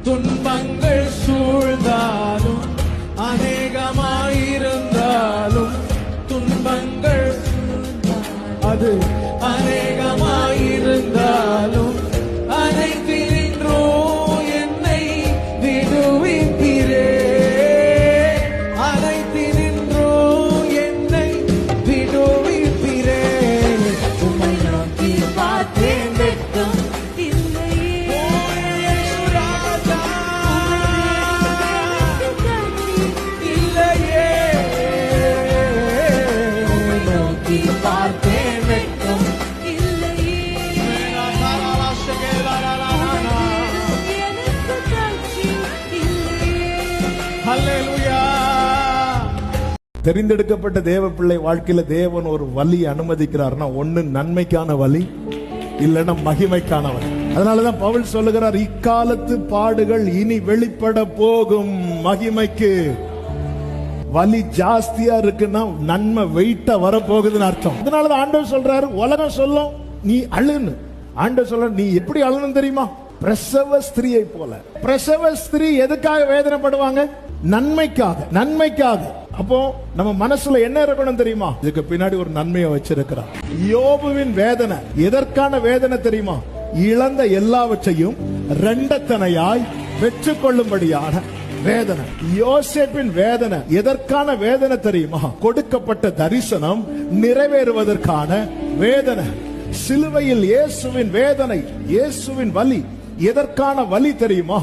துன்பங்கள் சூழ்ந்தாலும் அநேகமாயிருந்தாலும் துன்பங்கள் அது அநேகமாயிருந்தாலும் அனைத்தினின்றோ என்னை விடுவிப்பீரே, அனைத்தினின்றோ என்னை விடுவிப்பீரே. உம்மை நோக்கி பார்த்தேன் வெட்கம் இல்லையே, இல்லையே. நோக்கி பார்த்தேன் வெட்கம் இல்லையே, எனக்கு காட்சி இல்லையே. ஹல்லேலூயா. தெரிந்தெடுக்கப்பட்ட தேவ பிள்ளை வாழ்க்கையில தேவன் ஒரு வழி அனுமதிக்கிறார்னா, ஒண்ணு நன்மைக்கான வழி, இல்லைன்னா மகிமைக்கான வழி. அதனாலதான் பவுல் சொல்லுகிறார், இக்காலத்து பாடுகள் இனி வெளிப்பட போகும் மகிமைக்கு. வலி ஜாஸ்தியா இருக்குன்னா நன்மை வெயிட்டா வரப்போகுதுன்னு அர்த்தம். அதனாலதான் ஆண்டவர் சொல்றாரு, உலகம் சொல்லும் நீ அழுன்னு. ஆண்டவர் சொல்ற, நீ எப்படி அழுன்னு தெரியுமா? பிரசவ ஸ்திரியை போல. பிரசவ ஸ்திரீ எதுக்காக வேதனைப்படுவாங்க? நன்மைக்காக, நன்மைக்காக. அப்போ நம்ம மனசுல என்ன இருக்கணும் தெரியுமா? இதுக்கு பின்னாடி ஒரு நன்மையை வச்சிருக்கிறார். யோபுவின் வேதனை எதற்கான வேதனை தெரியுமா? இழந்த எல்லாவற்றையும் இரண்டத்தனையாய் பெற்றுக்கொள்ளும்படியான வேதனை. யோசேப்பின் வேதனை எதற்கான வேதனை தெரியுமா? கொடுக்கப்பட்ட தரிசனம் நிறைவேறுவதற்கான வேதனை. சிலுவையில் இயேசுவின் வேதனை, இயேசுவின் வலி எதற்கான வலி தெரியுமா?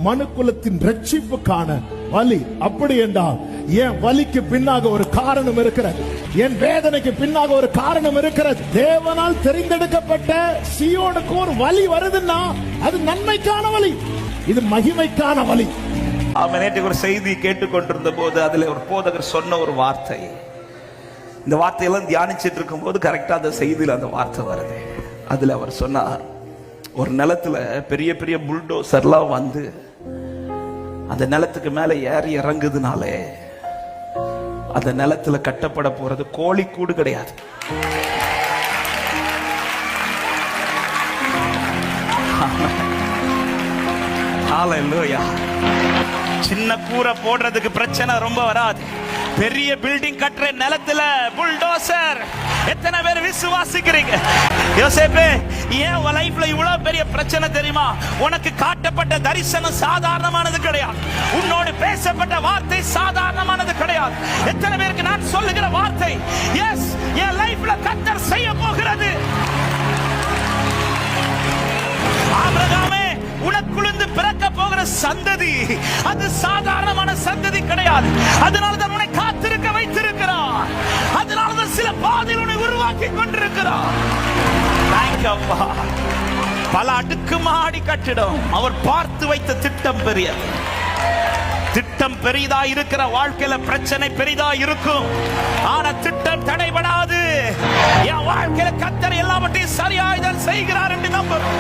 மனுக்குலத்தின் ரட்சிப்புக்கான வலி. அப்படி என்றால் என் வலிக்கு பின்னாக ஒரு காரணம் இருக்கிறது, என் வேதனைக்கு பின்னாக ஒரு காரணம் இருக்கிறது. தேவனால் தெரிந்தெடுக்கப்பட்ட சீயோனுக்கு ஒரு வலி வருதுன்னா அது நன்மைக்கான வலி, இது மகிமைக்கான வலி. நேற்று ஒரு செய்தி கேட்டுக்கொண்டிருந்த போது அதுல ஒரு போதகர் சொன்ன ஒரு வார்த்தை, இந்த வார்த்தையெல்லாம் தியானிச்சிட்டு இருக்கும் போது கரெக்டா அந்த செய்தியில் அந்த வார்த்தை வருது. அதுல அவர் சொன்னார், ஒரு நிலத்துல பெரிய பெரிய புல்டோசர்லாம் வந்து அந்த நிலத்துக்கு மேல ஏறி இறங்குதுனாலே அந்த நிலத்துல கட்டப்பட போறது கோழி கூடு கிடையாது. ஹல்லேலூயா. சின்ன கூரை போடுறதுக்கு பிரச்சனை ரொம்ப வராது. பெரிய பில்டிங் கட்டுற நிலத்துல புல்டோசர். எத்தனை பேர் விசுவாசிக்கிறீங்க? யோசேப்பே, ஏன் உன் லைஃப்ல இவ்வளவு பெரிய பிரச்சனை தெரியுமா? உனக்கு காட்டப்பட்ட தரிசனம் சாதாரணமானது கிடையாது. உன்னோடு பேசப்பட்ட வார்த்தை சாதாரணமானது கிடையாது. எத்தனை பேருக்கு நான் சொல்லுகிற வார்த்தை, எஸ், என் லைஃப்ல கர்த்தர் செய்ய போகிறது. ஆபிரகாமே, உனக்குள்ளிருந்து பிறக்க போகிற சந்ததி அது சாதாரணமான சந்ததி கிடையாது. அதனாலதான் உன்னை காத்திருக்க வைத்திருக்கிறார். அதனாலதான் சில பாதையில் உன்னை உருவாக்கி கொண்டிருக்கிறார். பல அடுக்குமாடி கட்டிடம். அவர் பார்த்து வைத்த திட்டம் பெரியது. திட்டம் பெரிதா இருக்கிற வாழ்க்கையில பிரச்சனை பெரிதா இருக்கும், ஆனா திட்டம் தடைபடாது. என் வாழ்க்கையில கர்த்தர் எல்லாவற்றையும் சரியாய்தான் செய்கிறார் என்று நம்புறோம்.